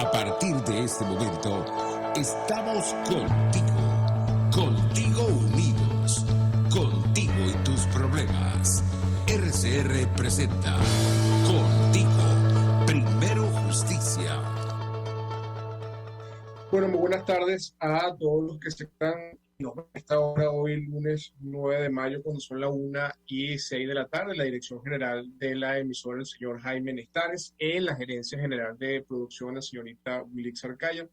A partir de este momento, estamos contigo unidos, contigo y tus problemas. RCR presenta Contigo, Primero Justicia. Bueno, muy buenas tardes a todos los que se están a esta hora, hoy lunes 9 de mayo, cuando son las 1:06 de la tarde. La dirección general de la emisora, el señor Jaime Nestares; en la gerencia general de producción, la señorita Wilix Arcaya;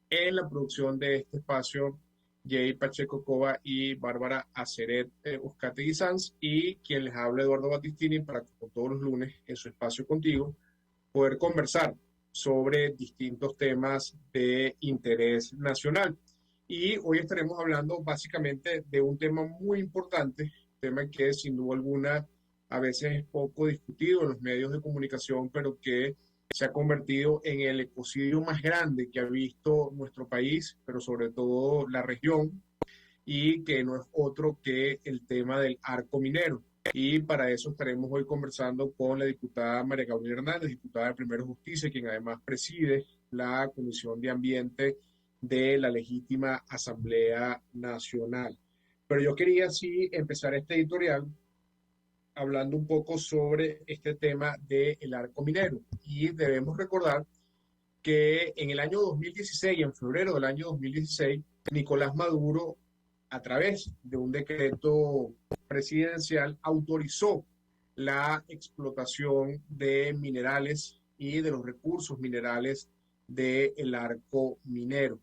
en la producción de este espacio, Jay Pacheco Cova y Bárbara Aceret Uzcategui Sanz, y quien les habla, Eduardo Battistini, para, como todos los lunes, en su espacio Contigo, poder conversar sobre distintos temas de interés nacional. Y hoy estaremos hablando básicamente de un tema muy importante, tema que sin duda alguna a veces es poco discutido en los medios de comunicación, pero que se ha convertido en el ecocidio más grande que ha visto nuestro país, pero sobre todo la región, y que no es otro que el tema del arco minero. Y para eso estaremos hoy conversando con la diputada María Gabriela Hernández, diputada de Primero Justicia, quien además preside la Comisión de Ambiente de la legítima Asamblea Nacional. Pero yo quería sí empezar este editorial hablando un poco sobre este tema del arco minero. Y debemos recordar que en el año 2016, en febrero del año 2016, Nicolás Maduro, a través de un decreto presidencial, autorizó la explotación de minerales y de los recursos minerales del arco minero.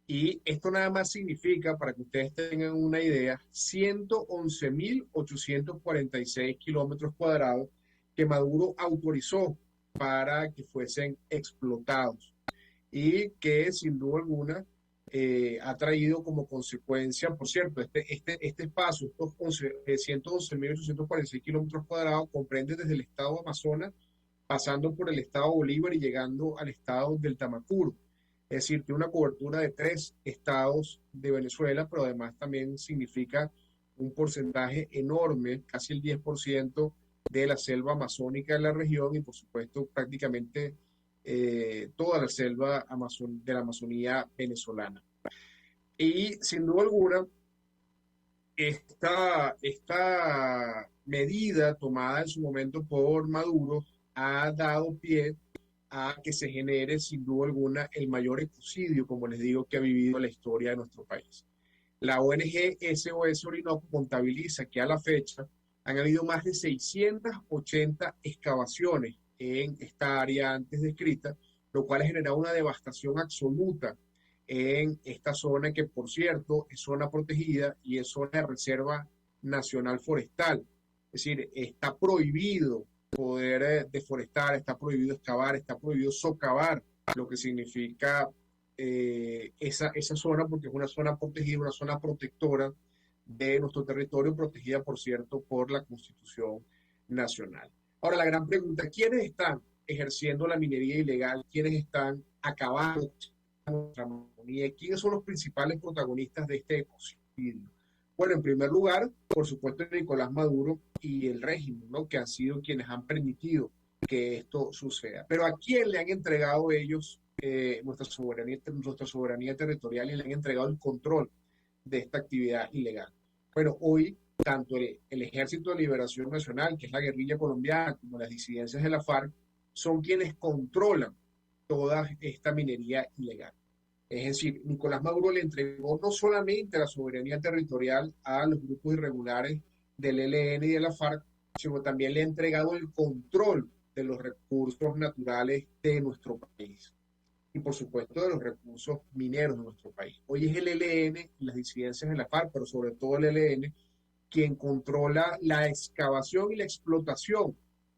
Y esto nada más significa, para que ustedes tengan una idea, 111.846 kilómetros cuadrados que Maduro autorizó para que fuesen explotados, y que sin duda alguna ha traído como consecuencia, por cierto, este espacio, estos 111.846 kilómetros cuadrados, comprende desde el estado de Amazonas, pasando por el estado de Bolívar y llegando al estado del Tamacuro. Es decir, tiene una cobertura de 3 estados de Venezuela, pero además también significa un porcentaje enorme, casi el 10% de la selva amazónica de la región, y por supuesto prácticamente toda la selva de la Amazonía venezolana. Y sin duda alguna, esta medida tomada en su momento por Maduro ha dado pie a que se genere sin duda alguna el mayor ecocidio, como les digo, que ha vivido la historia de nuestro país. La ONG SOS Orinoco contabiliza que a la fecha han habido más de 680 excavaciones en esta área antes descrita, lo cual ha generado una devastación absoluta en esta zona, que por cierto es zona protegida y es zona de reserva nacional forestal. Es decir, está prohibido poder deforestar, está prohibido excavar, está prohibido socavar, lo que significa esa zona, porque es una zona protegida, una zona protectora de nuestro territorio, protegida, por cierto, por la Constitución Nacional. Ahora, la gran pregunta: ¿quiénes están ejerciendo la minería ilegal? ¿Quiénes están acabando con nuestra Amazonía? ¿Quiénes son los principales protagonistas de este ecocidio? Bueno, en primer lugar, por supuesto, Nicolás Maduro y el régimen, ¿no?, que han sido quienes han permitido que esto suceda. Pero ¿a quién le han entregado ellos nuestra soberanía territorial, y le han entregado el control de esta actividad ilegal? Bueno, hoy tanto el Ejército de Liberación Nacional, que es la guerrilla colombiana, como las disidencias de la FARC, son quienes controlan toda esta minería ilegal. Es decir, Nicolás Maduro le entregó no solamente la soberanía territorial a los grupos irregulares del ELN y de la FARC, sino también le ha entregado el control de los recursos naturales de nuestro país, y por supuesto de los recursos mineros de nuestro país. Hoy es el ELN y las disidencias de la FARC, pero sobre todo el ELN, quien controla la excavación y la explotación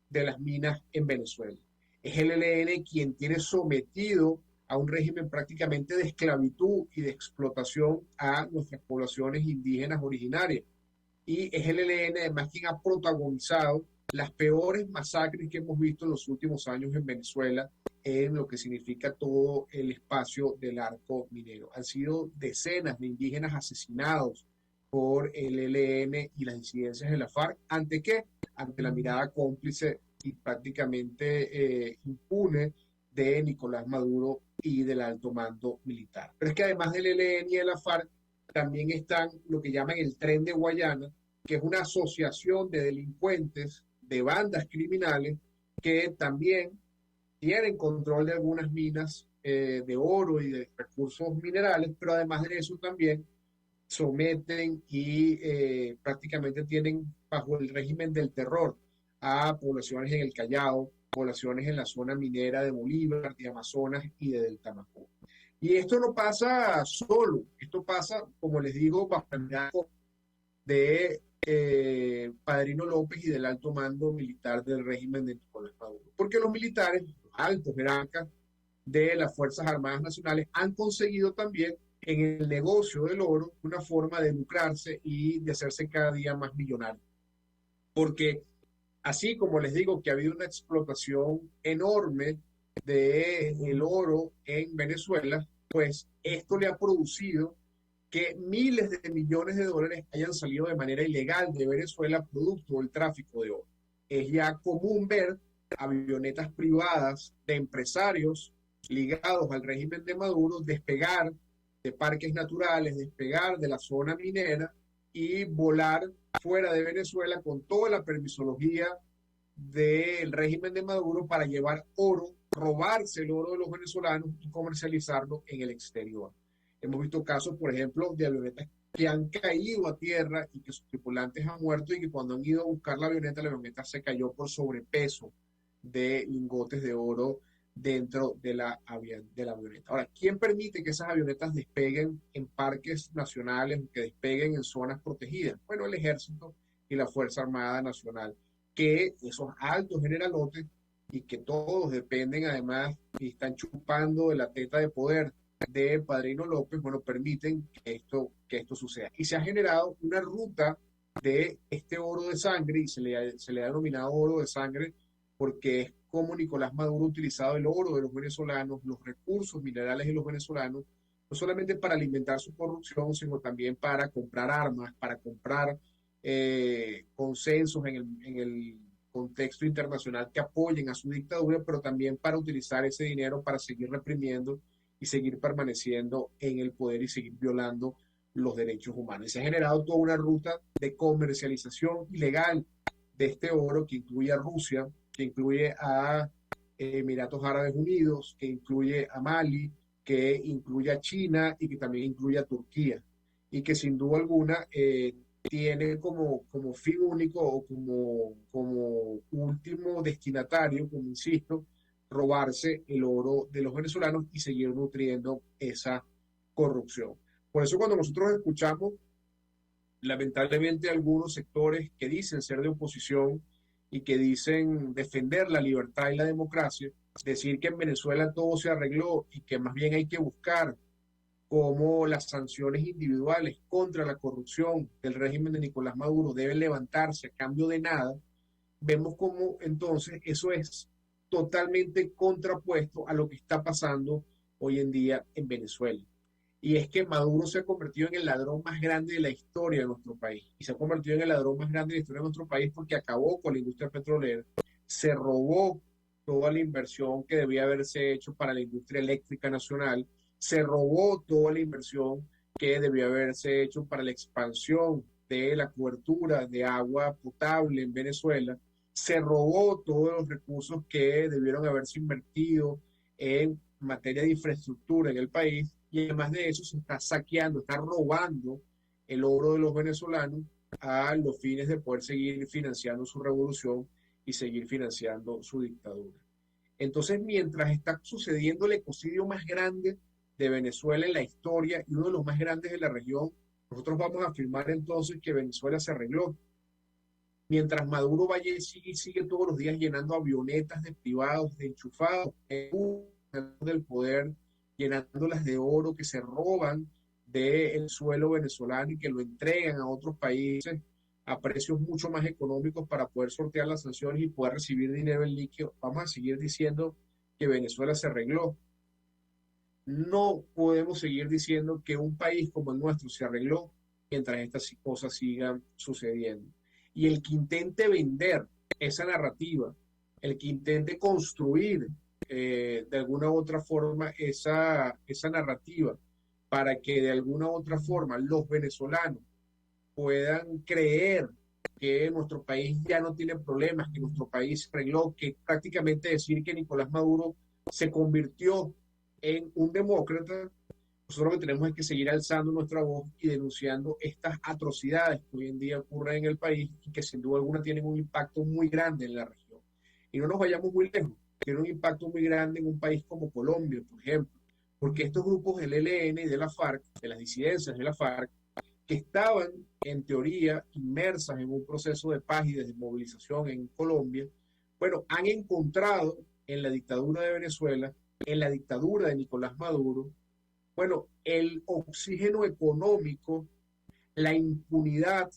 de las minas en Venezuela. Es el ELN quien tiene sometido a un régimen prácticamente de esclavitud y de explotación a nuestras poblaciones indígenas originarias. Y es el ELN además quien ha protagonizado las peores masacres que hemos visto en los últimos años en Venezuela, en lo que significa todo el espacio del arco minero. Han sido decenas de indígenas asesinados por el ELN y las disidencias de la FARC. ¿Ante qué? Ante la mirada cómplice y prácticamente impune de Nicolás Maduro y del alto mando militar. Pero es que además del ELN y de la FARC, también están lo que llaman el Tren de Guayana, que es una asociación de delincuentes, de bandas criminales, que también tienen control de algunas minas de oro y de recursos minerales, pero además de eso también someten y prácticamente tienen bajo el régimen del terror a poblaciones en el Callao, poblaciones en la zona minera de Bolívar, de Amazonas y de Deltamacó. Y esto no pasa solo, esto pasa, como les digo, bajo el marco de Padrino López y del alto mando militar del régimen de Nicolás Maduro. Porque los militares, los altos jerarcas de las Fuerzas Armadas Nacionales, han conseguido también en el negocio del oro una forma de lucrarse y de hacerse cada día más millonario. Porque así como les digo que ha habido una explotación enorme del oro en Venezuela, pues esto le ha producido que miles de millones de dólares hayan salido de manera ilegal de Venezuela producto del tráfico de oro. Es ya común ver avionetas privadas de empresarios ligados al régimen de Maduro despegar de parques naturales, despegar de la zona minera y volar fuera de Venezuela con toda la permisología del régimen de Maduro para llevar oro, robarse el oro de los venezolanos y comercializarlo en el exterior. Hemos visto casos, por ejemplo, de avionetas que han caído a tierra y que sus tripulantes han muerto y que cuando han ido a buscar la avioneta se cayó por sobrepeso de lingotes de oro dentro de la avioneta. Ahora, ¿quién permite que esas avionetas despeguen en parques nacionales, que despeguen en zonas protegidas? Bueno, el Ejército y la Fuerza Armada Nacional, que esos altos generalotes y que todos dependen además y están chupando de la teta de poder de Padrino López, bueno, permiten que esto suceda. Y se ha generado una ruta de este oro de sangre, y se le ha denominado oro de sangre porque es como Nicolás Maduro ha utilizado el oro de los venezolanos, los recursos minerales de los venezolanos, no solamente para alimentar su corrupción, sino también para comprar armas, para comprar consensos en el contexto internacional que apoyen a su dictadura, pero también para utilizar ese dinero para seguir reprimiendo y seguir permaneciendo en el poder y seguir violando los derechos humanos. Y se ha generado toda una ruta de comercialización ilegal de este oro que incluye a Rusia, que incluye a Emiratos Árabes Unidos, que incluye a Mali, que incluye a China y que también incluye a Turquía. Y que sin duda alguna tiene como fin único o como último destinatario, como insisto, robarse el oro de los venezolanos y seguir nutriendo esa corrupción. Por eso cuando nosotros escuchamos, lamentablemente, algunos sectores que dicen ser de oposición y que dicen defender la libertad y la democracia, decir que en Venezuela todo se arregló y que más bien hay que buscar cómo las sanciones individuales contra la corrupción del régimen de Nicolás Maduro deben levantarse a cambio de nada, vemos cómo entonces eso es totalmente contrapuesto a lo que está pasando hoy en día en Venezuela. Y es que Maduro se ha convertido en el ladrón más grande de la historia de nuestro país. Y se ha convertido en el ladrón más grande de la historia de nuestro país porque acabó con la industria petrolera, se robó toda la inversión que debía haberse hecho para la industria eléctrica nacional, se robó toda la inversión que debió haberse hecho para la expansión de la cobertura de agua potable en Venezuela, se robó todos los recursos que debieron haberse invertido en materia de infraestructura en el país, y además de eso se está saqueando, está robando el oro de los venezolanos a los fines de poder seguir financiando su revolución y seguir financiando su dictadura. Entonces, mientras está sucediendo el ecocidio más grande de Venezuela en la historia y uno de los más grandes de la región, nosotros vamos a afirmar entonces que Venezuela se arregló. Mientras Maduro vaya y sigue todos los días llenando avionetas de privados, de enchufados, del poder, llenándolas de oro que se roban del suelo venezolano y que lo entregan a otros países a precios mucho más económicos para poder sortear las sanciones y poder recibir dinero en líquido, vamos a seguir diciendo que Venezuela se arregló. No podemos seguir diciendo que un país como el nuestro se arregló mientras estas cosas sigan sucediendo. Y el que intente vender esa narrativa, el que intente construir de alguna u otra forma esa narrativa para que de alguna u otra forma los venezolanos puedan creer que nuestro país ya no tiene problemas, que nuestro país se arregló, que prácticamente decir que Nicolás Maduro se convirtió en un demócrata. Nosotros lo que tenemos es que seguir alzando nuestra voz y denunciando estas atrocidades que hoy en día ocurren en el país y que sin duda alguna tienen un impacto muy grande en la región. Y no nos vayamos muy lejos, tiene un impacto muy grande en un país como Colombia, por ejemplo, porque estos grupos del ELN y de la FARC, de las disidencias de la FARC, que estaban en teoría inmersas en un proceso de paz y de desmovilización en Colombia, bueno, han encontrado en la dictadura de Venezuela, en la dictadura de Nicolás Maduro, bueno, el oxígeno económico, la impunidad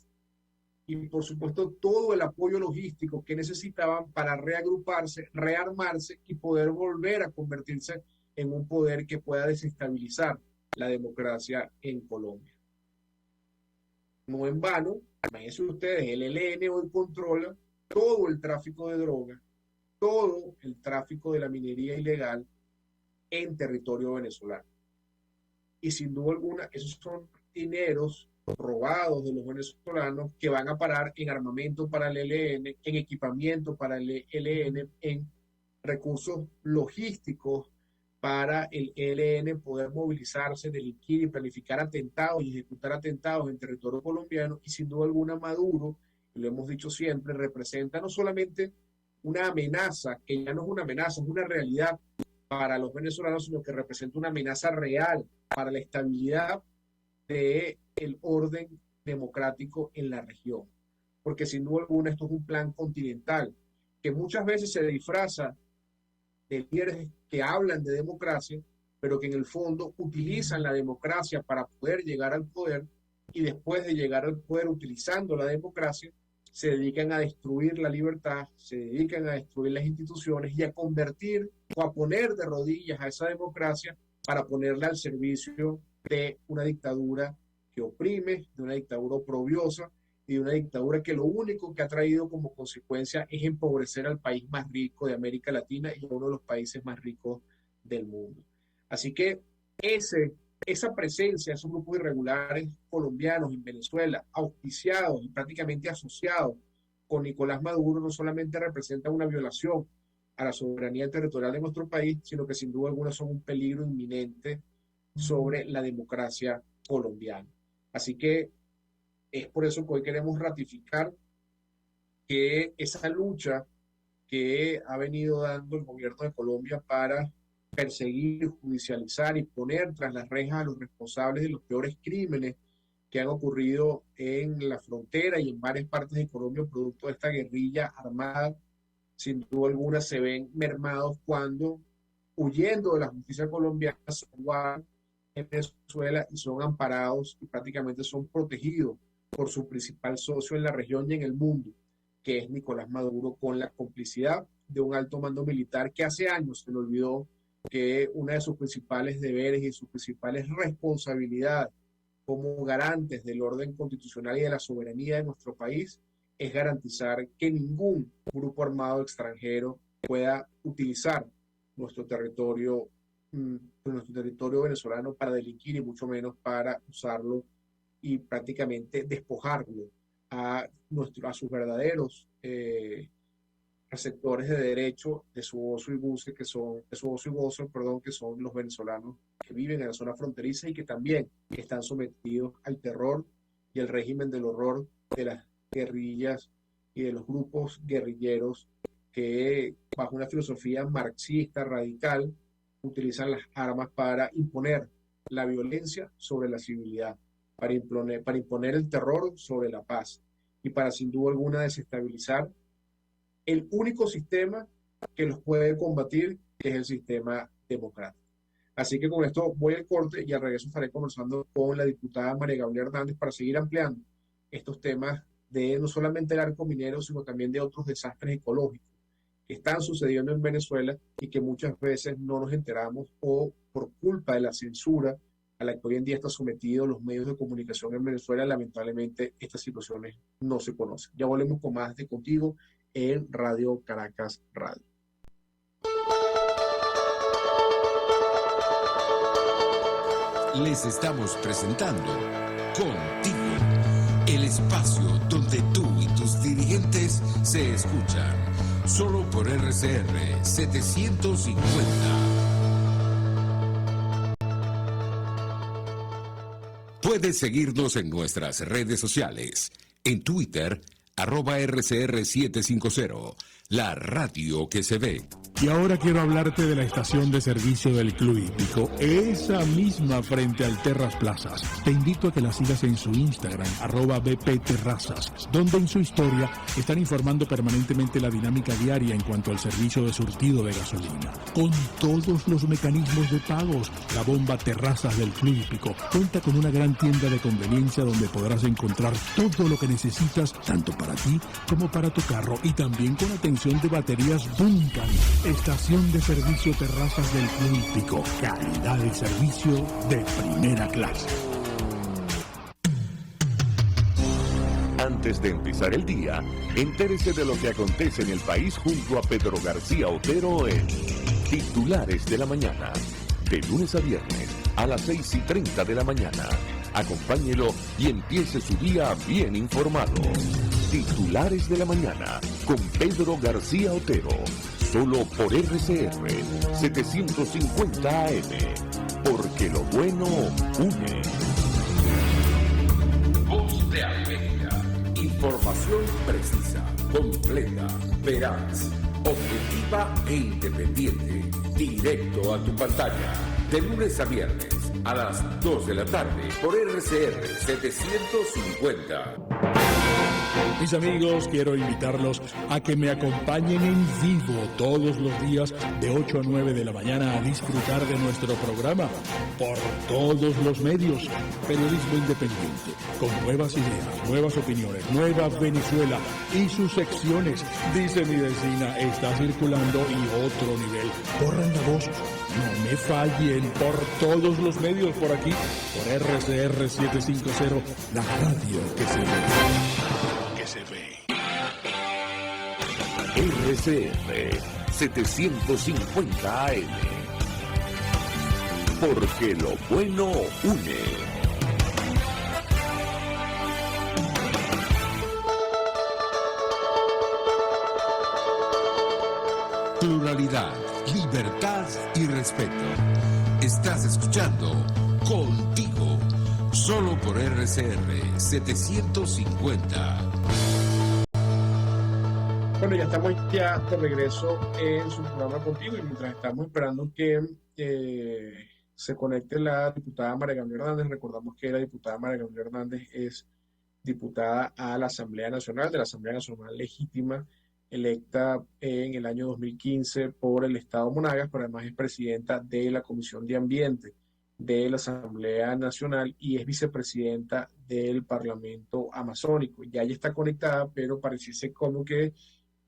y por supuesto todo el apoyo logístico que necesitaban para reagruparse, rearmarse y poder volver a convertirse en un poder que pueda desestabilizar la democracia en Colombia. No en vano, imagínense ustedes, el ELN hoy controla todo el tráfico de drogas, todo el tráfico de la minería ilegal en territorio venezolano. Y sin duda alguna, esos son dineros robados de los venezolanos que van a parar en armamento para el ELN, en equipamiento para el ELN, en recursos logísticos para el ELN poder movilizarse, delinquir y planificar atentados y ejecutar atentados en territorio colombiano. Y sin duda alguna Maduro, y lo hemos dicho siempre, representa no solamente una amenaza, que ya no es una amenaza, es una realidad para los venezolanos, sino que representa una amenaza real para la estabilidad del orden democrático en la región. Porque sin duda alguna esto es un plan continental que muchas veces se disfraza de líderes que hablan de democracia, pero que en el fondo utilizan la democracia para poder llegar al poder y después de llegar al poder utilizando la democracia, se dedican a destruir la libertad, se dedican a destruir las instituciones y a convertir o a poner de rodillas a esa democracia para ponerla al servicio de una dictadura que oprime, de una dictadura oprobiosa y de una dictadura que lo único que ha traído como consecuencia es empobrecer al país más rico de América Latina y a uno de los países más ricos del mundo. Así que esa presencia de esos grupos irregulares colombianos en Venezuela, auspiciados y prácticamente asociados con Nicolás Maduro, no solamente representa una violación a la soberanía territorial de nuestro país, sino que sin duda alguna son un peligro inminente sobre la democracia colombiana. Así que es por eso que hoy queremos ratificar que esa lucha que ha venido dando el gobierno de Colombia para perseguir, judicializar y poner tras las rejas a los responsables de los peores crímenes que han ocurrido en la frontera y en varias partes de Colombia producto de esta guerrilla armada, sin duda alguna se ven mermados cuando, huyendo de la justicia colombiana, se van en Venezuela y son amparados y prácticamente son protegidos por su principal socio en la región y en el mundo, que es Nicolás Maduro, con la complicidad de un alto mando militar que hace años se le olvidó que una de sus principales deberes y sus principales responsabilidades como garantes del orden constitucional y de la soberanía de nuestro país es garantizar que ningún grupo armado extranjero pueda utilizar nuestro territorio venezolano para delinquir y mucho menos para usarlo y prácticamente despojarlo a sus verdaderos receptores de derecho de su gozo y goce, que son los venezolanos que viven en la zona fronteriza y que también están sometidos al terror y al régimen del horror de las guerrillas y de los grupos guerrilleros que, bajo una filosofía marxista radical, utilizan las armas para imponer la violencia sobre la civilidad, para imponer el terror sobre la paz y para sin duda alguna desestabilizar el único sistema que los puede combatir, que es el sistema democrático. Así que con esto voy al corte y al regreso estaré conversando con la diputada María Gabriela Hernández para seguir ampliando estos temas de no solamente el arco minero, sino también de otros desastres ecológicos que están sucediendo en Venezuela y que muchas veces no nos enteramos o por culpa de la censura a la que hoy en día están sometidos los medios de comunicación en Venezuela, lamentablemente estas situaciones no se conocen. Ya volvemos con más de Contigo en Radio Caracas Radio. les estamos presentando Contigo, el espacio donde tú y tus dirigentes se escuchan, solo por RCR 750. Puedes seguirnos en nuestras redes sociales. En Twitter, @RCR750, la radio que se ve. Y ahora quiero hablarte de la estación de servicio del Club Hípico, esa misma frente al Terras Plazas. Te invito a que la sigas en su Instagram, @BPTerrazas, donde en su historia están informando permanentemente la dinámica diaria en cuanto al servicio de surtido de gasolina. Con todos los mecanismos de pagos, la bomba Terrazas del Club Hípico cuenta con una gran tienda de conveniencia donde podrás encontrar todo lo que necesitas, tanto para ti como para tu carro, y también con atención de baterías Duncan. Estación de servicio Terrazas del Club Hípico. Calidad de servicio de primera clase. Antes de empezar el día, entérese de lo que acontece en el país junto a Pedro García Otero en Titulares de la Mañana. De lunes a viernes a las 6:30 de la mañana. Acompáñelo y empiece su día bien informado. Titulares de la Mañana con Pedro García Otero. Solo por RCR 750 AM. Porque lo bueno une. Voz de América. Información precisa, completa, veraz, objetiva e independiente. Directo a tu pantalla. De lunes a viernes a las 2 de la tarde por RCR 750. Mis amigos, quiero invitarlos a que me acompañen en vivo todos los días de 8 a 9 de la mañana a disfrutar de nuestro programa por todos los medios. Periodismo independiente, con nuevas ideas, nuevas opiniones, nueva Venezuela y sus secciones. Dice mi vecina, está circulando y otro nivel. Corran la voz, no me fallen, por todos los medios por aquí, por RCR 750, la radio que se ve. RCR 750 AM. Porque lo bueno une. Pluralidad, libertad y respeto. Estás escuchando Contigo, solo por RCR 750. Bueno, ya estamos ya de regreso en su programa Contigo, y mientras estamos esperando que se conecte la diputada María Gabriela Hernández, recordamos que la diputada María Gabriela Hernández es diputada a la Asamblea Nacional, de la Asamblea Nacional Legítima, electa en el año 2015 por el Estado Monagas, pero además es presidenta de la Comisión de Ambiente de la Asamblea Nacional y es vicepresidenta del Parlamento Amazónico. Ya ella está conectada, pero pareciese como que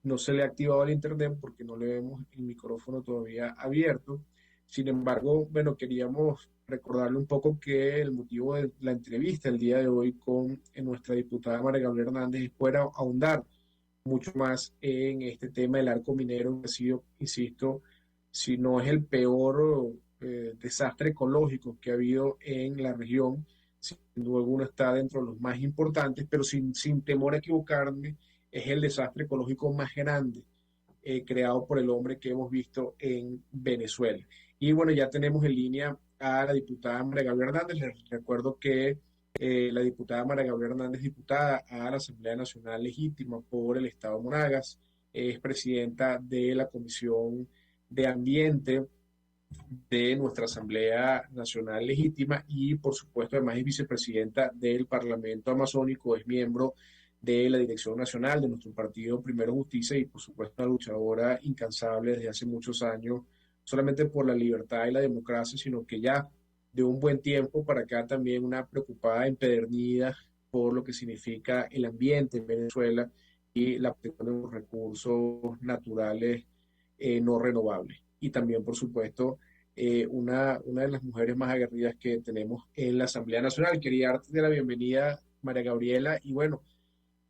no se le ha activado el internet porque no le vemos el micrófono todavía abierto. Sin embargo, bueno, queríamos recordarle un poco que el motivo de la entrevista el día de hoy con nuestra diputada María Gabriela Hernández es poder ahondar mucho más en este tema del arco minero, que ha sido, insisto, si no es el peor desastre ecológico que ha habido en la región, sin duda alguna está dentro de los más importantes, pero sin temor a equivocarme, es el desastre ecológico más grande creado por el hombre que hemos visto en Venezuela. Y bueno, ya tenemos en línea a la diputada María Gabriela Hernández. Les recuerdo que la diputada María Gabriela Hernández, diputada a la Asamblea Nacional Legítima por el Estado Monagas, es presidenta de la Comisión de Ambiente de nuestra Asamblea Nacional Legítima y, por supuesto, además es vicepresidenta del Parlamento Amazónico, es miembro de la Dirección Nacional de nuestro partido Primero Justicia y, por supuesto, una luchadora incansable desde hace muchos años, solamente por la libertad y la democracia, sino que ya de un buen tiempo para acá también una preocupada empedernida por lo que significa el ambiente en Venezuela y la protección de los recursos naturales no renovables. Y también, por supuesto, una de las mujeres más aguerridas que tenemos en la Asamblea Nacional. Quería darte la bienvenida, María Gabriela, y bueno,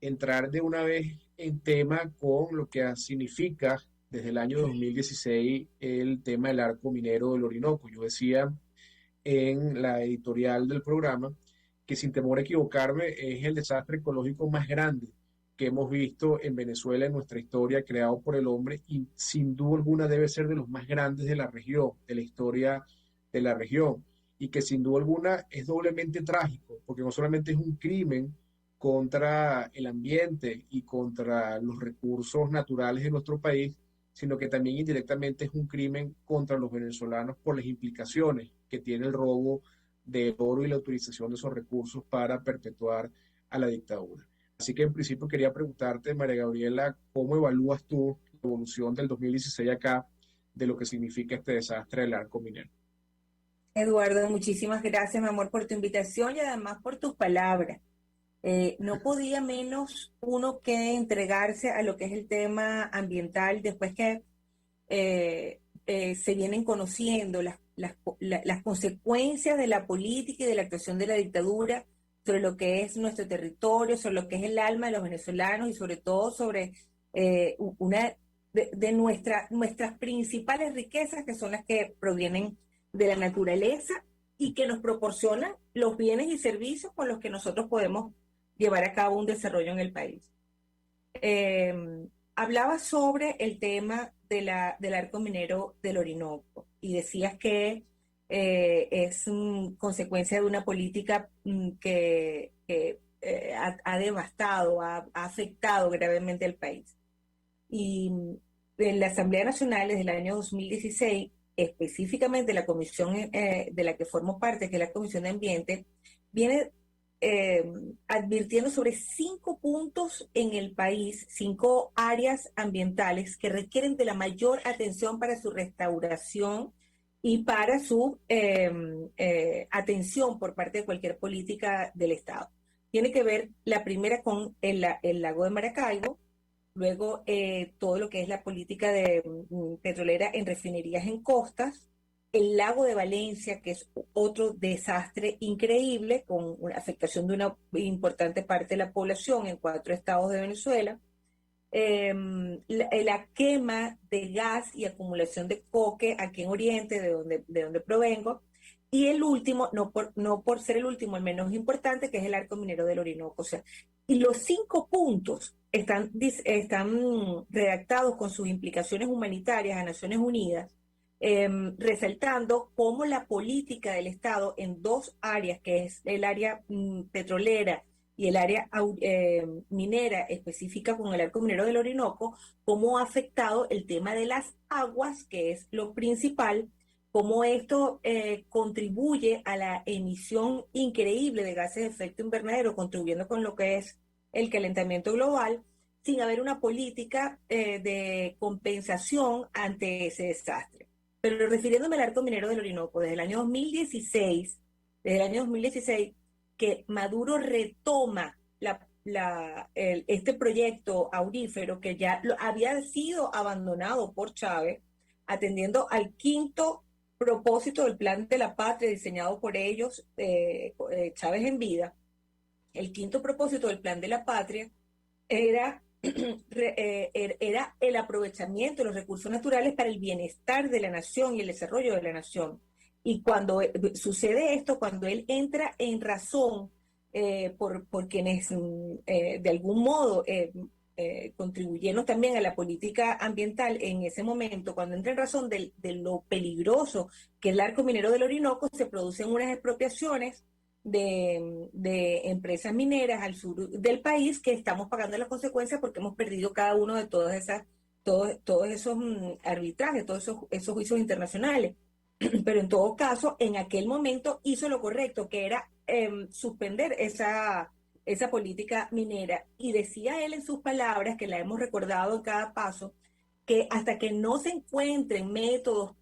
entrar de una vez en tema con lo que significa desde el año 2016 el tema del arco minero del Orinoco. Yo decía en la editorial del programa, que sin temor a equivocarme es el desastre ecológico más grande que hemos visto en Venezuela en nuestra historia, creado por el hombre, y sin duda alguna debe ser de los más grandes de la región, de la historia de la región, y que sin duda alguna es doblemente trágico, porque no solamente es un crimen contra el ambiente y contra los recursos naturales de nuestro país, sino que también indirectamente es un crimen contra los venezolanos por las implicaciones que tiene el robo del oro y la utilización de esos recursos para perpetuar a la dictadura. Así que en principio quería preguntarte, María Gabriela, ¿cómo evalúas tú la evolución del 2016 acá de lo que significa este desastre del arco minero? Eduardo, muchísimas gracias, mi amor, por tu invitación y además por tus palabras. No podía menos uno que entregarse a lo que es el tema ambiental después que se vienen conociendo las consecuencias de la política y de la actuación de la dictadura sobre lo que es nuestro territorio, sobre lo que es el alma de los venezolanos y sobre todo sobre una de nuestras principales riquezas, que son las que provienen de la naturaleza y que nos proporcionan los bienes y servicios con los que nosotros podemos llevar a cabo un desarrollo en el país. Hablaba sobre el tema del arco minero del Orinoco y decías que es consecuencia de una política que ha devastado, ha afectado gravemente al país. Y en la Asamblea Nacional desde el año 2016, específicamente la comisión de la que formo parte, que es la Comisión de Ambiente, viene advirtiendo sobre 5 puntos en el país, 5 áreas ambientales que requieren de la mayor atención para su restauración y para su atención por parte de cualquier política del Estado. Tiene que ver la primera con el lago de Maracaibo, luego todo lo que es la política petrolera en refinerías en costas, el lago de Valencia, que es otro desastre increíble, con una afectación de una importante parte de la población en 4 estados de Venezuela, la quema de gas y acumulación de coque aquí en Oriente, de donde provengo, y el último, no por ser el último, el menos importante, que es el arco minero del Orinoco. O sea, y los 5 puntos están redactados con sus implicaciones humanitarias a Naciones Unidas, resaltando cómo la política del Estado en 2 áreas, que es el área petrolera y el área minera específica con el arco minero del Orinoco, cómo ha afectado el tema de las aguas, que es lo principal, cómo esto contribuye a la emisión increíble de gases de efecto invernadero, contribuyendo con lo que es el calentamiento global, sin haber una política de compensación ante ese desastre. Pero refiriéndome al arco minero del Orinoco, desde el año 2016, que Maduro retoma este proyecto aurífero que ya había sido abandonado por Chávez, atendiendo al 5º propósito del Plan de la Patria diseñado por ellos, Chávez en vida. El 5º propósito del Plan de la Patria era el aprovechamiento de los recursos naturales para el bienestar de la nación y el desarrollo de la nación. Y cuando sucede esto, cuando él entra en razón por quienes de algún modo contribuyeron también a la política ambiental en ese momento, cuando entra en razón de lo peligroso que es el arco minero del Orinoco, se producen unas expropiaciones de empresas mineras al sur del país, que estamos pagando las consecuencias porque hemos perdido cada uno de todos esos arbitrajes, todos esos juicios internacionales. Pero en todo caso, en aquel momento hizo lo correcto, que era suspender esa política minera. Y decía él en sus palabras, que la hemos recordado en cada paso, que hasta que no se encuentren métodos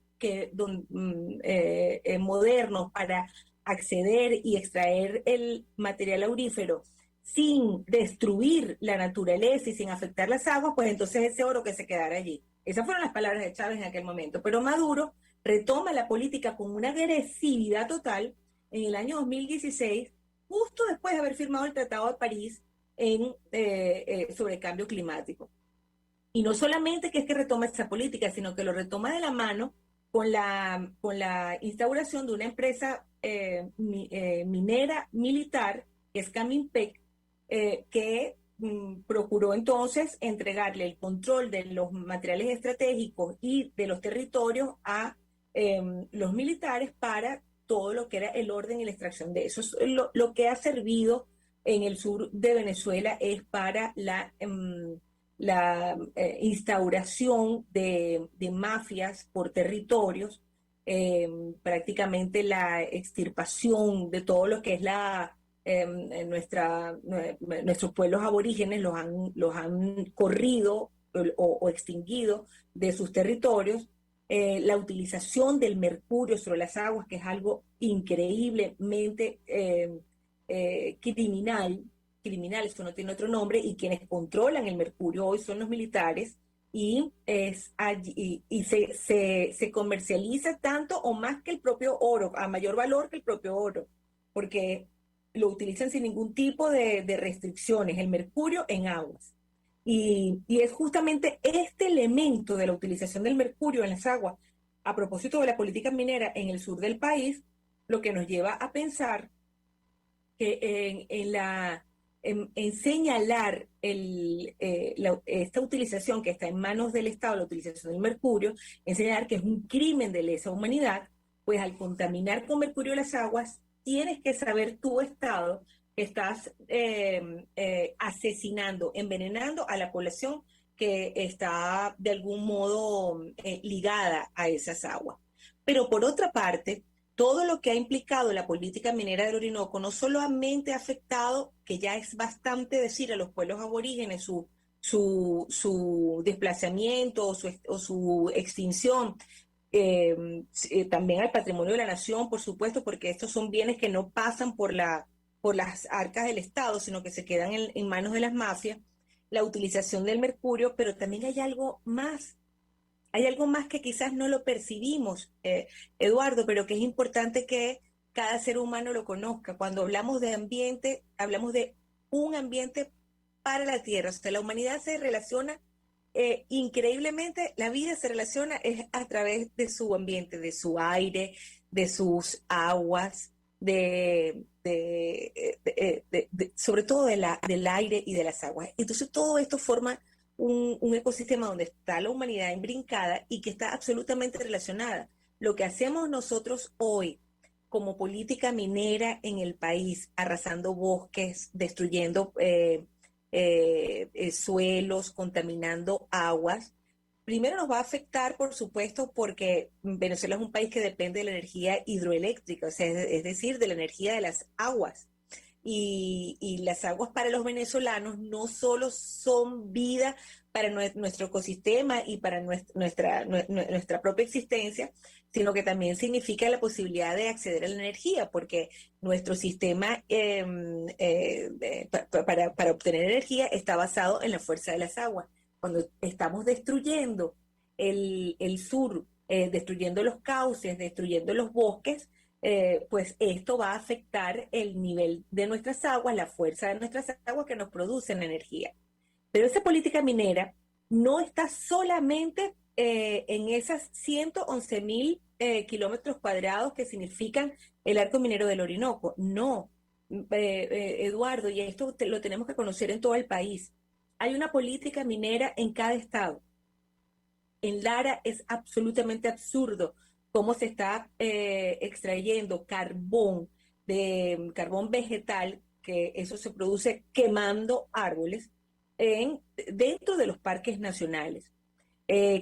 modernos para acceder y extraer el material aurífero sin destruir la naturaleza y sin afectar las aguas, pues entonces ese oro que se quedara allí. Esas fueron las palabras de Chávez en aquel momento. Pero Maduro retoma la política con una agresividad total en el año 2016, justo después de haber firmado el Tratado de París sobre cambio climático. Y no solamente que es que retoma esa política, sino que lo retoma de la mano con la instauración de una empresa minera militar, que es Caminpec, que procuró entonces entregarle el control de los materiales estratégicos y de los territorios a los militares para todo lo que era el orden y la extracción de eso. Lo que ha servido en el sur de Venezuela es para la instauración de mafias por territorios, prácticamente la extirpación de todo lo que es nuestros pueblos aborígenes, los han corrido o extinguido de sus territorios. La utilización del mercurio sobre las aguas, que es algo increíblemente criminal, eso no tiene otro nombre, y quienes controlan el mercurio hoy son los militares, y se comercializa tanto o más que el propio oro, a mayor valor que el propio oro, porque lo utilizan sin ningún tipo de restricciones, el mercurio en aguas. Y es justamente este elemento de la utilización del mercurio en las aguas, a propósito de la política minera en el sur del país, lo que nos lleva a pensar que en señalar esta utilización que está en manos del Estado, la utilización del mercurio, en señalar que es un crimen de lesa humanidad, pues al contaminar con mercurio las aguas, tienes que saber tu Estado que estás asesinando, envenenando a la población que está de algún modo ligada a esas aguas. Pero por otra parte, todo lo que ha implicado la política minera del Orinoco no solamente ha afectado, que ya es bastante decir, a los pueblos aborígenes, su desplazamiento o su extinción, también al patrimonio de la nación, por supuesto, porque estos son bienes que no pasan por las arcas del Estado, sino que se quedan en manos de las mafias, la utilización del mercurio, pero también hay algo más. Hay algo más que quizás no lo percibimos, Eduardo, pero que es importante que cada ser humano lo conozca. Cuando hablamos de ambiente, hablamos de un ambiente para la Tierra. O sea, la humanidad se relaciona increíblemente, la vida se relaciona es a través de su ambiente, de su aire, de sus aguas, sobre todo del aire y de las aguas. Entonces todo esto forma un ecosistema donde está la humanidad imbrincada y que está absolutamente relacionada. Lo que hacemos nosotros hoy como política minera en el país, arrasando bosques, destruyendo suelos, contaminando aguas, primero nos va a afectar, por supuesto, porque Venezuela es un país que depende de la energía hidroeléctrica, o sea, es decir, de la energía de las aguas. Y las aguas para los venezolanos no solo son vida para nuestro ecosistema y para nuestra propia existencia, sino que también significa la posibilidad de acceder a la energía, porque nuestro sistema para obtener energía está basado en la fuerza de las aguas. Cuando estamos destruyendo el sur, destruyendo los cauces, destruyendo los bosques, pues esto va a afectar el nivel de nuestras aguas, la fuerza de nuestras aguas que nos producen energía. Pero esa política minera no está solamente en esas 111.000 kilómetros cuadrados que significan el arco minero del Orinoco. No, Eduardo, y esto lo tenemos que conocer en todo el país. Hay una política minera en cada estado. En Lara es absolutamente absurdo cómo se está extrayendo carbón vegetal, que eso se produce quemando árboles dentro de los parques nacionales.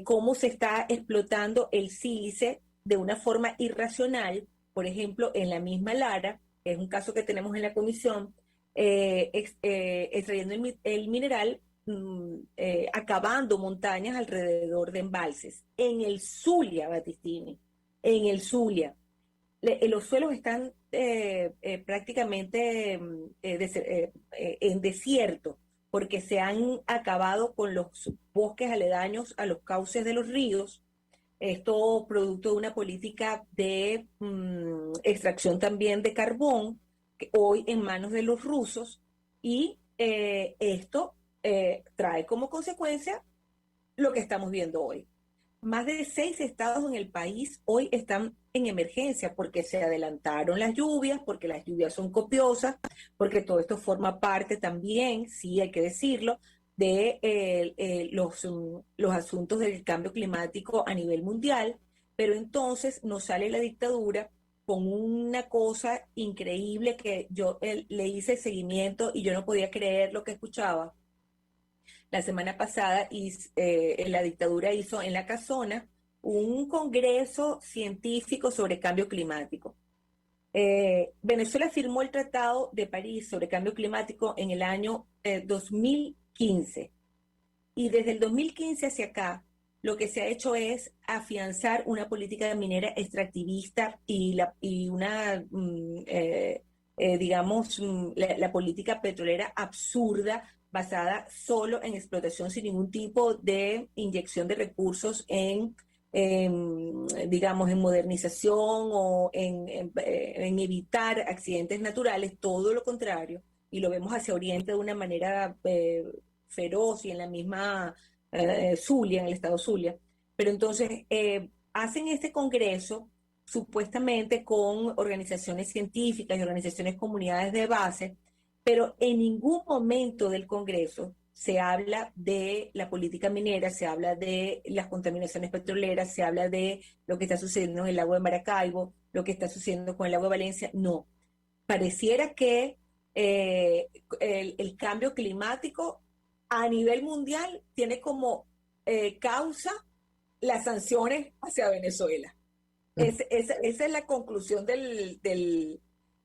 Cómo se está explotando el sílice de una forma irracional, por ejemplo, en la misma Lara, que es un caso que tenemos en la comisión, extrayendo el mineral, acabando montañas alrededor de embalses. En el Zulia, Batistini, en el Zulia. Los suelos están prácticamente en desierto, porque se han acabado con los bosques aledaños a los cauces de los ríos. Esto producto de una política de extracción también de carbón, que hoy en manos de los rusos, y esto trae como consecuencia lo que estamos viendo hoy. más de 6 estados en el país hoy están en emergencia porque se adelantaron las lluvias, porque las lluvias son copiosas, porque todo esto forma parte también, sí hay que decirlo, de los asuntos del cambio climático a nivel mundial, pero entonces nos sale la dictadura con una cosa increíble que yo le hice seguimiento y yo no podía creer lo que escuchaba. La semana pasada la dictadura hizo en la Casona un congreso científico sobre cambio climático. Venezuela firmó el Tratado de París sobre cambio climático en el año 2015 y desde el 2015 hacia acá lo que se ha hecho es afianzar una política minera extractivista y una, digamos, la política petrolera absurda basada solo en explotación sin ningún tipo de inyección de recursos digamos, en modernización o en evitar accidentes naturales, todo lo contrario, y lo vemos hacia Oriente de una manera feroz y en la misma Zulia, en el estado Zulia. Pero entonces hacen este congreso supuestamente con organizaciones científicas y organizaciones comunidades de base, pero en ningún momento del congreso se habla de la política minera, se habla de las contaminaciones petroleras, se habla de lo que está sucediendo en el lago de Maracaibo, lo que está sucediendo con el lago de Valencia. No, pareciera que el cambio climático a nivel mundial tiene como causa las sanciones hacia Venezuela. Esa es la conclusión del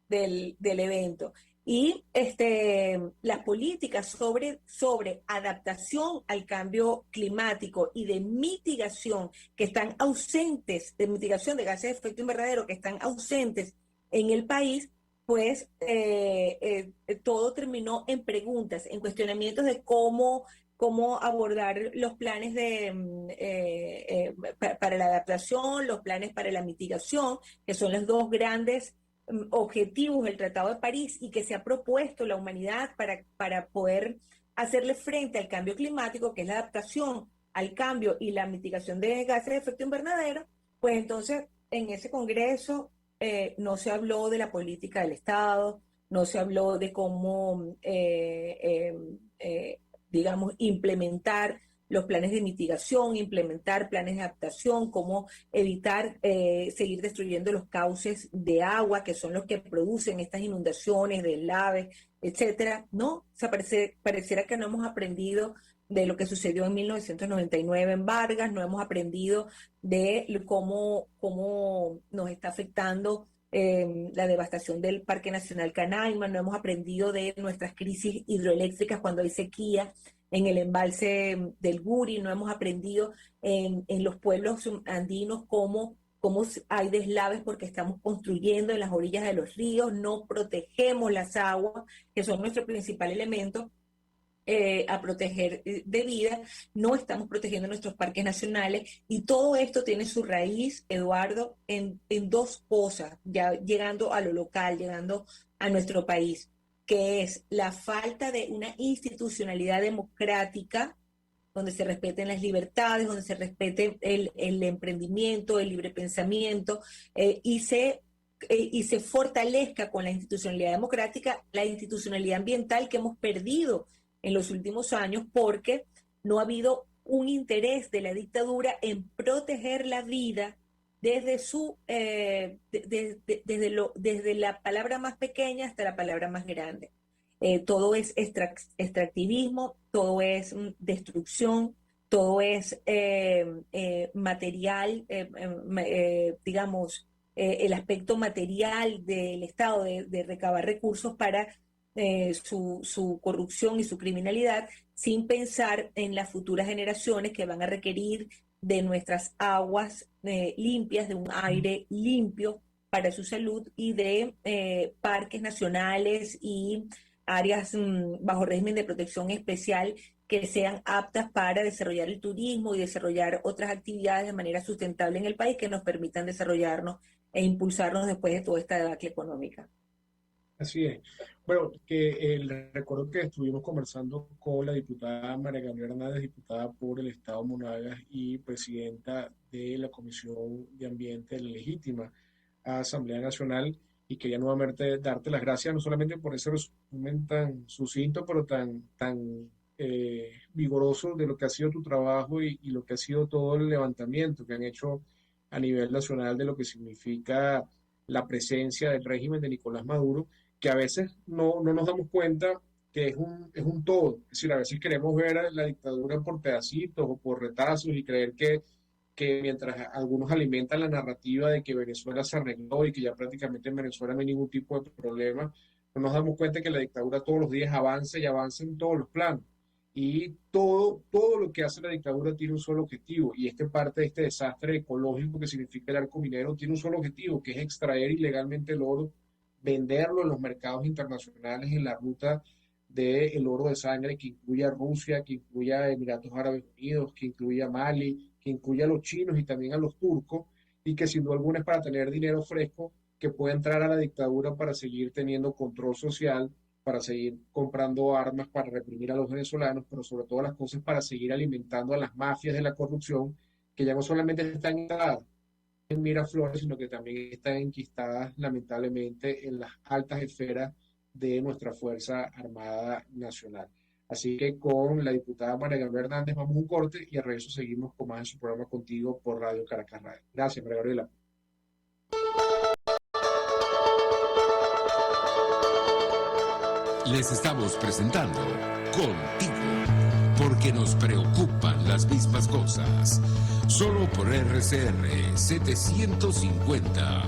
evento. Y las políticas sobre adaptación al cambio climático y de mitigación que están ausentes, de mitigación de gases de efecto invernadero que están ausentes en el país, pues todo terminó en preguntas, en cuestionamientos de cómo abordar los planes para la adaptación, los planes para la mitigación, que son los dos grandes objetivos del Tratado de París y que se ha propuesto la humanidad para poder hacerle frente al cambio climático, que es la adaptación al cambio y la mitigación de gases de efecto invernadero. Pues entonces en ese congreso no se habló de la política del Estado, no se habló de cómo, digamos, implementar los planes de mitigación, implementar planes de adaptación, cómo evitar seguir destruyendo los cauces de agua, que son los que producen estas inundaciones, deslaves, etcétera. No, o sea, pareciera que no hemos aprendido de lo que sucedió en 1999 en Vargas, no hemos aprendido de cómo nos está afectando la devastación del Parque Nacional Canaima, no hemos aprendido de nuestras crisis hidroeléctricas cuando hay sequía en el embalse del Guri, no hemos aprendido en los pueblos andinos cómo hay deslaves porque estamos construyendo en las orillas de los ríos, no protegemos las aguas, que son nuestro principal elemento a proteger de vida, no estamos protegiendo nuestros parques nacionales y todo esto tiene su raíz, Eduardo, en dos cosas, ya llegando a lo local, llegando a nuestro país, que es la falta de una institucionalidad democrática donde se respeten las libertades, donde se respete el emprendimiento, el libre pensamiento y se fortalezca con la institucionalidad democrática, la institucionalidad ambiental que hemos perdido en los últimos años porque no ha habido un interés de la dictadura en proteger la vida desde desde la palabra más pequeña hasta la palabra más grande. Todo es extractivismo, todo es destrucción, todo es material, digamos, el aspecto material del Estado de recabar recursos para su corrupción y su criminalidad, sin pensar en las futuras generaciones que van a requerir de nuestras aguas limpias, de un aire limpio para su salud y de parques nacionales y áreas bajo régimen de protección especial que sean aptas para desarrollar el turismo y desarrollar otras actividades de manera sustentable en el país que nos permitan desarrollarnos e impulsarnos después de toda esta debacle económica. Así es. Bueno, recuerdo que estuvimos conversando con la diputada María Gabriela Hernández, diputada por el Estado Monagas y presidenta de la Comisión de Ambiente de la legítima Asamblea Nacional, y quería nuevamente darte las gracias no solamente por ese resumen tan sucinto, pero tan vigoroso de lo que ha sido tu trabajo y lo que ha sido todo el levantamiento que han hecho a nivel nacional de lo que significa la presencia del régimen de Nicolás Maduro, que a veces no nos damos cuenta que es un todo. Es decir, a veces queremos ver a la dictadura por pedacitos o por retazos y creer que mientras algunos alimentan la narrativa de que Venezuela se arregló y que ya prácticamente en Venezuela no hay ningún tipo de problema, no nos damos cuenta que la dictadura todos los días avanza y avanza en todos los planos. Y todo lo que hace la dictadura tiene un solo objetivo, y es que parte de este desastre ecológico que significa el arco minero tiene un solo objetivo, que es extraer ilegalmente el oro, venderlo en los mercados internacionales en la ruta del oro de sangre, que incluye a Rusia, que incluye a Emiratos Árabes Unidos, que incluye a Mali, que incluye a los chinos y también a los turcos, y que sin duda alguna es para tener dinero fresco que pueda entrar a la dictadura para seguir teniendo control social, para seguir comprando armas para reprimir a los venezolanos, pero sobre todas las cosas para seguir alimentando a las mafias de la corrupción, que ya no solamente están instaladas en Miraflores, sino que también están enquistadas lamentablemente en las altas esferas de nuestra Fuerza Armada Nacional. Así que con la diputada María Gabriela Hernández vamos a un corte y al regreso seguimos con más en su programa Contigo por Radio Caracas Radio. Gracias, María Gabriela. Les estamos presentando Contigo, porque nos preocupan las mismas cosas. Solo por RCR 750.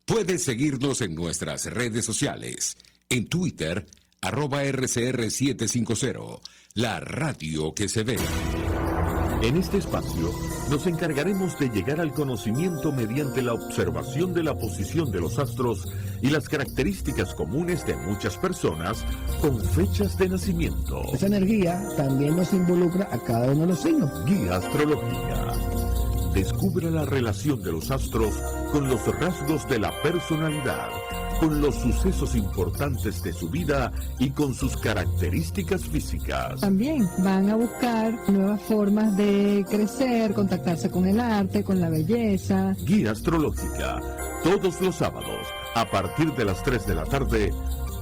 Puedes seguirnos en nuestras redes sociales. En Twitter, @RCR750, la radio que se ve. En este espacio nos encargaremos de llegar al conocimiento mediante la observación de la posición de los astros y las características comunes de muchas personas con fechas de nacimiento. Esa energía también nos involucra a cada uno de los signos. Guía astrológica. Descubra la relación de los astros con los rasgos de la personalidad, con los sucesos importantes de su vida y con sus características físicas. También van a buscar nuevas formas de crecer, contactarse con el arte, con la belleza. Guía astrológica, todos los sábados, a partir de las 3 de la tarde,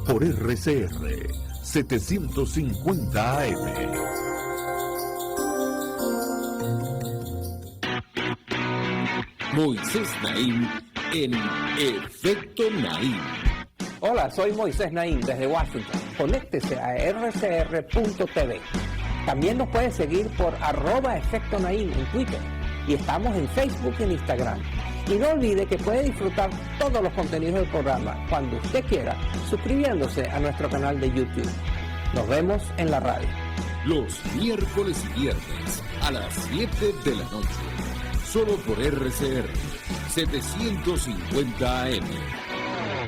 por RCR 750 AM. Moisés Naim en Efecto Naim. Hola, soy Moisés Naim desde Washington. Conéctese a rcr.tv. También nos puede seguir por @Efecto Naim en Twitter. Y estamos en Facebook y en Instagram. Y no olvide que puede disfrutar todos los contenidos del programa cuando usted quiera, suscribiéndose a nuestro canal de YouTube. Nos vemos en la radio. Los miércoles y viernes a las 7 de la noche. Solo por RCR 750 AM.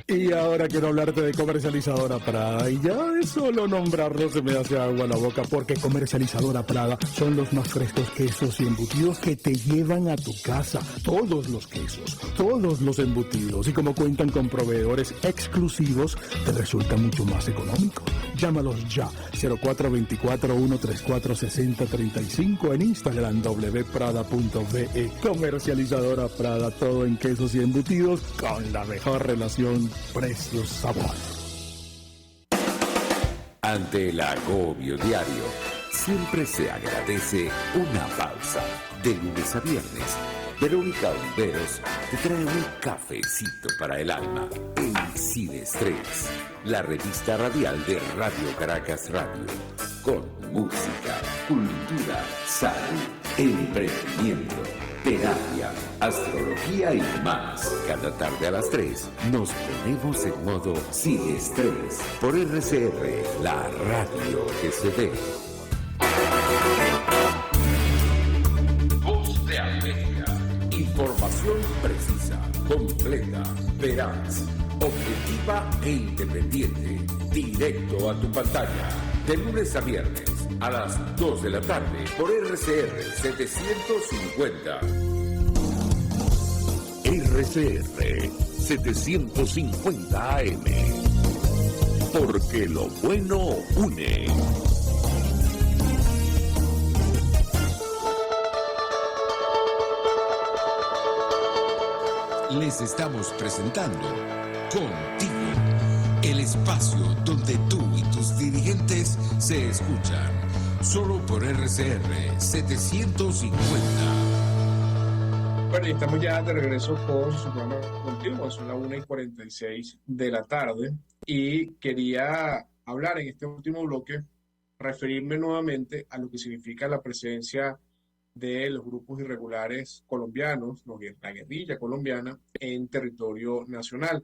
Y ahora quiero hablarte de Comercializadora Prada, y ya de solo nombrarlo se me hace agua la boca, porque Comercializadora Prada son los más frescos quesos y embutidos que te llevan a tu casa. Todos los quesos, todos los embutidos, y como cuentan con proveedores exclusivos, te resulta mucho más económico. Llámalos ya, 0424-134-6035, en Instagram wprada.ve. Comercializadora Prada, todo en quesos y embutidos con la mejor relación precio-sabor. Ante el agobio diario, siempre se agradece una pausa. De lunes a viernes, Verónica Oliveros te trae un cafecito para el alma en Sin Estrés, la revista radial de Radio Caracas Radio, con música, cultura, salud, emprendimiento, terapia, astrología y más. Cada tarde a las 3 nos ponemos en modo Sin Estrés por RCR, la radio que se ve. Voz de América. Información precisa, completa, veraz, objetiva e independiente. Directo a tu pantalla. De lunes a viernes a las 2 de la tarde por RCR 750. RCR 750 AM. Porque lo bueno une. Les estamos presentando Contigo, el espacio donde tú y tus dirigentes se escuchan, solo por RCR 750. Bueno, y estamos ya de regreso con su programa Contigo, son las 1:46 de la tarde, y quería hablar en este último bloque, referirme nuevamente a lo que significa la presencia de los grupos irregulares colombianos, la guerrilla colombiana, en territorio nacional.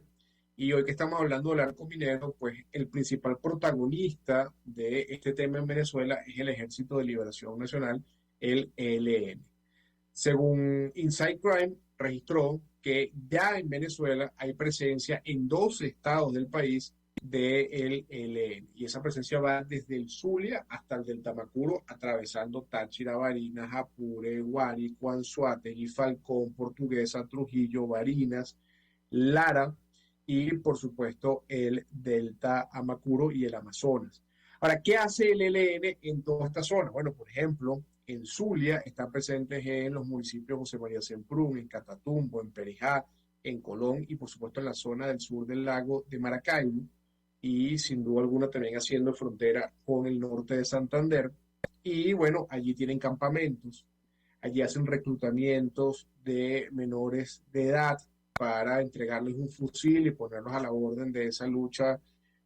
Y hoy que estamos hablando del arco minero, pues el principal protagonista de este tema en Venezuela es el Ejército de Liberación Nacional, el ELN. Según Inside Crime, registró que ya en Venezuela hay presencia en 12 estados del país del ELN. Y esa presencia va desde el Zulia hasta el del Tamacuro, atravesando Táchira, Barinas, Apure, Guárico, Anzoátegui, Falcón, Portuguesa, Trujillo, Barinas, Lara y, por supuesto, el Delta Amacuro y el Amazonas. Ahora, ¿qué hace el ELN en toda esta zona? Bueno, por ejemplo, en Zulia están presentes en los municipios José María Semprún, en Catatumbo, en Perijá, en Colón y, por supuesto, en la zona del sur del lago de Maracaibo, y sin duda alguna también haciendo frontera con el norte de Santander. Y bueno, allí tienen campamentos, allí hacen reclutamientos de menores de edad para entregarles un fusil y ponerlos a la orden de esa lucha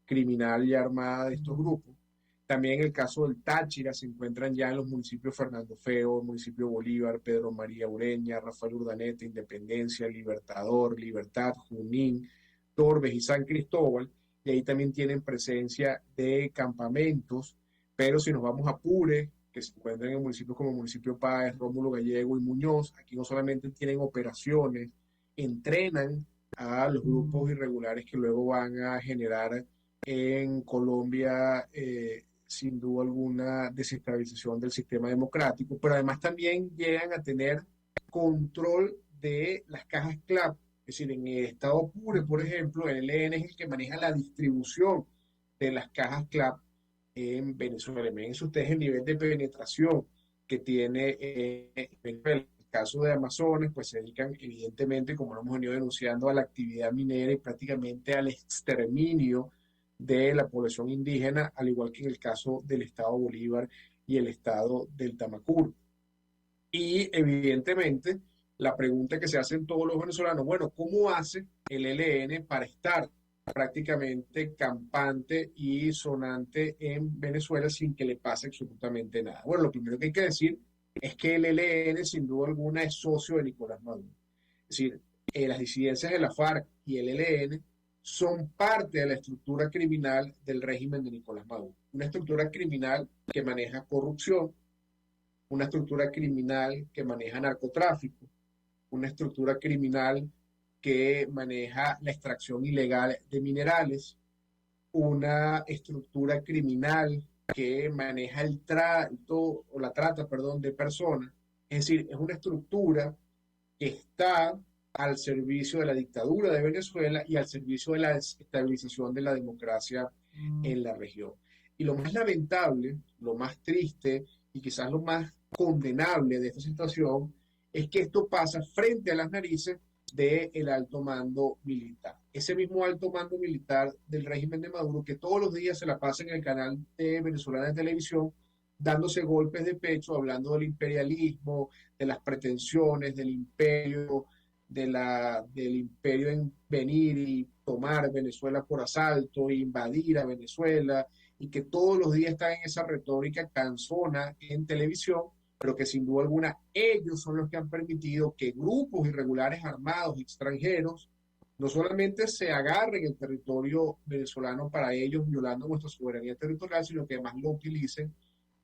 criminal y armada de estos grupos. También en el caso del Táchira se encuentran ya en los municipios Fernando Feo, municipio Bolívar, Pedro María Ureña, Rafael Urdaneta, Independencia, Libertador, Libertad, Junín, Torbes y San Cristóbal. Y ahí también tienen presencia de campamentos, pero si nos vamos a Apure, que se encuentran en municipios como Municipio Páez, Rómulo Gallego y Muñoz, aquí no solamente tienen operaciones, entrenan a los grupos irregulares que luego van a generar en Colombia, sin duda alguna, desestabilización del sistema democrático, pero además también llegan a tener control de las cajas CLAP. Es decir, en el estado Apure, por ejemplo, el ELN es el que maneja la distribución de las cajas CLAP en Venezuela. Miren ustedes el nivel de penetración que tiene Venezuela. En el caso de Amazonas, pues se dedican evidentemente, como lo hemos venido denunciando, a la actividad minera y prácticamente al exterminio de la población indígena, al igual que en el caso del estado Bolívar y el estado del Tamacuro. Y evidentemente, la pregunta que se hacen todos los venezolanos, bueno, ¿cómo hace el ELN para estar prácticamente campante y sonante en Venezuela sin que le pase absolutamente nada? Bueno, lo primero que hay que decir es que el ELN sin duda alguna es socio de Nicolás Maduro. Es decir, las disidencias de la FARC y el ELN son parte de la estructura criminal del régimen de Nicolás Maduro. Una estructura criminal que maneja corrupción, una estructura criminal que maneja narcotráfico, una estructura criminal que maneja la extracción ilegal de minerales, una estructura criminal que maneja el la trata de personas. Es decir, es una estructura que está al servicio de la dictadura de Venezuela y al servicio de la desestabilización de la democracia en la región. Y lo más lamentable, lo más triste y quizás lo más condenable de esta situación es que esto pasa frente a las narices del alto mando militar. Ese mismo alto mando militar del régimen de Maduro que todos los días se la pasa en el canal de venezolana de televisión dándose golpes de pecho, hablando del imperialismo, de las pretensiones del imperio, del imperio en venir y tomar Venezuela por asalto, invadir a Venezuela, y que todos los días están en esa retórica cansona en televisión, pero que sin duda alguna ellos son los que han permitido que grupos irregulares armados extranjeros no solamente se agarren el territorio venezolano para ellos, violando nuestra soberanía territorial, sino que además lo utilicen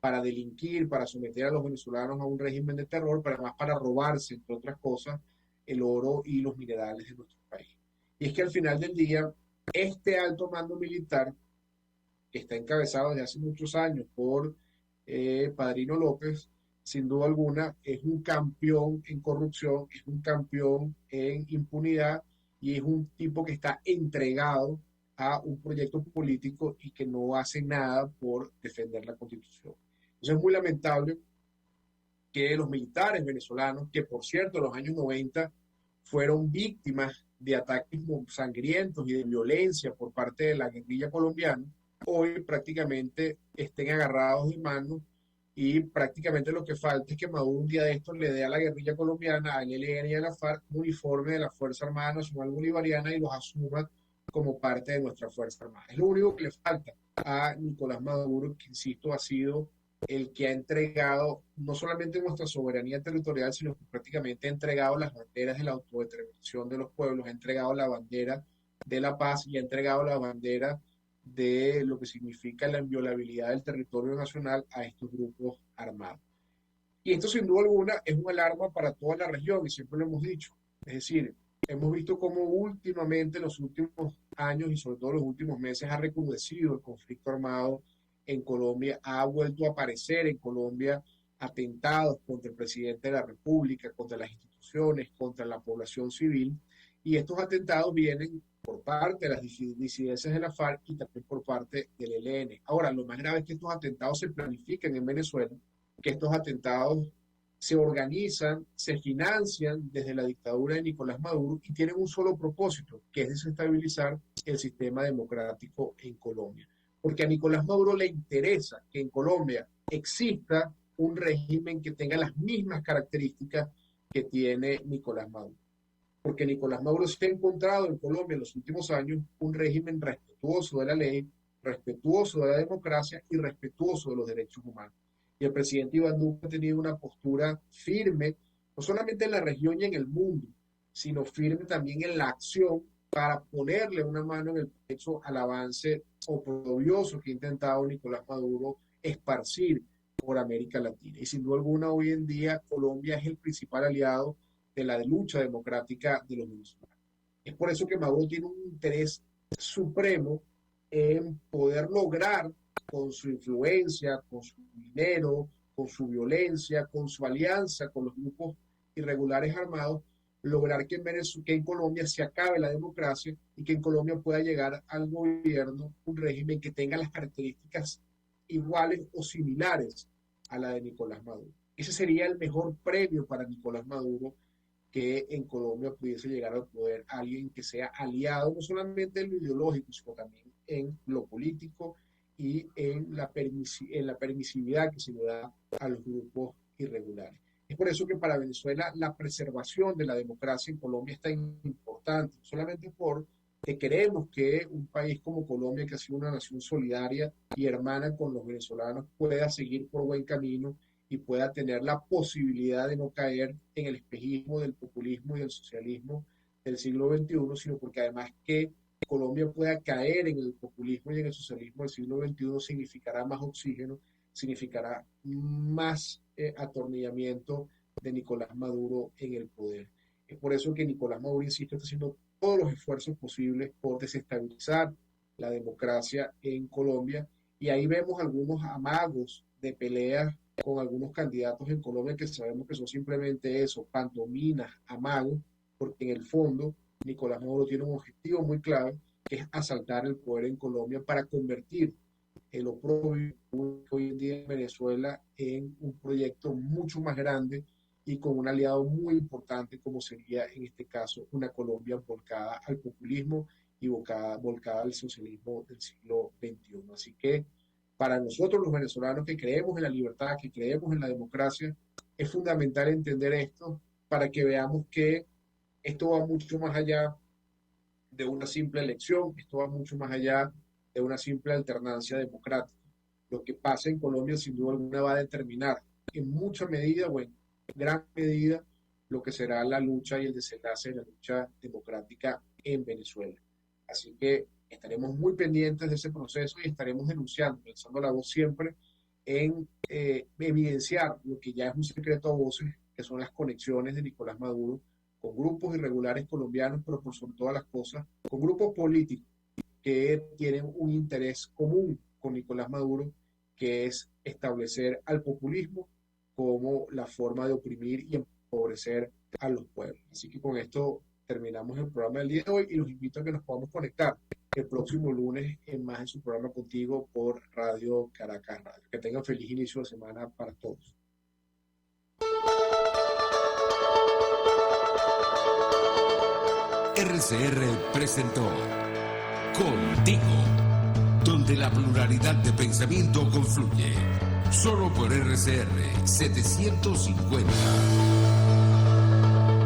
para delinquir, para someter a los venezolanos a un régimen de terror, pero además para robarse, entre otras cosas, el oro y los minerales de nuestro país. Y es que al final del día, este alto mando militar, que está encabezado desde hace muchos años por Padrino López, sin duda alguna, es un campeón en corrupción, es un campeón en impunidad y es un tipo que está entregado a un proyecto político y que no hace nada por defender la Constitución. Entonces es muy lamentable que los militares venezolanos, que por cierto en los años 90 fueron víctimas de ataques sangrientos y de violencia por parte de la guerrilla colombiana, hoy prácticamente estén agarrados de manos y prácticamente lo que falta es que Maduro un día de estos le dé a la guerrilla colombiana, al ELN y a la FARC, un uniforme de la Fuerza Armada Nacional Bolivariana y los asuma como parte de nuestra Fuerza Armada. Es lo único que le falta a Nicolás Maduro, que insisto ha sido el que ha entregado no solamente nuestra soberanía territorial, sino que prácticamente ha entregado las banderas de la autodeterminación de los pueblos, ha entregado la bandera de la paz y ha entregado la bandera de lo que significa la inviolabilidad del territorio nacional a estos grupos armados. Y esto sin duda alguna es una alarma para toda la región y siempre lo hemos dicho. Es decir, hemos visto cómo últimamente, en los últimos años y sobre todo los últimos meses, ha recrudecido el conflicto armado en Colombia, ha vuelto a aparecer en Colombia atentados contra el presidente de la República, contra las instituciones, contra la población civil, y estos atentados vienen por parte de las disidencias de la FARC y también por parte del ELN. Ahora, lo más grave es que estos atentados se planifican en Venezuela, que estos atentados se organizan, se financian desde la dictadura de Nicolás Maduro y tienen un solo propósito, que es desestabilizar el sistema democrático en Colombia. Porque a Nicolás Maduro le interesa que en Colombia exista un régimen que tenga las mismas características que tiene Nicolás Maduro. Porque Nicolás Maduro se ha encontrado en Colombia en los últimos años un régimen respetuoso de la ley, respetuoso de la democracia y respetuoso de los derechos humanos. Y el presidente Iván Duque ha tenido una postura firme, no solamente en la región y en el mundo, sino firme también en la acción para ponerle una mano en el pecho al avance oprobioso que ha intentado Nicolás Maduro esparcir por América Latina. Y sin duda alguna, hoy en día Colombia es el principal aliado de la lucha democrática de los venezolanos. Es por eso que Maduro tiene un interés supremo en poder lograr con su influencia, con su dinero, con su violencia, con su alianza con los grupos irregulares armados, lograr que en Colombia se acabe la democracia y que en Colombia pueda llegar al gobierno un régimen que tenga las características iguales o similares a la de Nicolás Maduro. Ese sería el mejor premio para Nicolás Maduro, que en Colombia pudiese llegar al poder alguien que sea aliado no solamente en lo ideológico, sino también en lo político y en la permisividad que se le da a los grupos irregulares. Es por eso que para Venezuela la preservación de la democracia en Colombia es tan importante, no solamente porque queremos que un país como Colombia, que ha sido una nación solidaria y hermana con los venezolanos, pueda seguir por buen camino y pueda tener la posibilidad de no caer en el espejismo del populismo y del socialismo del siglo XXI, sino porque además que Colombia pueda caer en el populismo y en el socialismo del siglo XXI significará más oxígeno, significará más atornillamiento de Nicolás Maduro en el poder. Es por eso que Nicolás Maduro, insisto, está haciendo todos los esfuerzos posibles por desestabilizar la democracia en Colombia, y ahí vemos algunos amagos de peleas con algunos candidatos en Colombia que sabemos que son simplemente eso, pantominas, amagos, porque en el fondo Nicolás Maduro tiene un objetivo muy clave, que es asaltar el poder en Colombia para convertir el oprobio hoy en día en Venezuela en un proyecto mucho más grande y con un aliado muy importante como sería en este caso una Colombia volcada al populismo y volcada al socialismo del siglo XXI. Así que para nosotros los venezolanos que creemos en la libertad, que creemos en la democracia, es fundamental entender esto para que veamos que esto va mucho más allá de una simple elección, esto va mucho más allá de una simple alternancia democrática. Lo que pasa en Colombia sin duda alguna va a determinar en mucha medida o en gran medida lo que será la lucha y el desenlace de la lucha democrática en Venezuela. Así que estaremos muy pendientes de ese proceso y estaremos denunciando, alzando la voz siempre en evidenciar lo que ya es un secreto a voces, que son las conexiones de Nicolás Maduro con grupos irregulares colombianos, pero por sobre todas las cosas, con grupos políticos que tienen un interés común con Nicolás Maduro, que es establecer al populismo como la forma de oprimir y empobrecer a los pueblos. Así que con esto terminamos el programa del día de hoy y los invito a que nos podamos conectar el próximo lunes en más de su programa Contigo por Radio Caracas Radio. Que tengan feliz inicio de semana para todos. RCR presentó Contigo, donde la pluralidad de pensamiento confluye. Solo por RCR 750.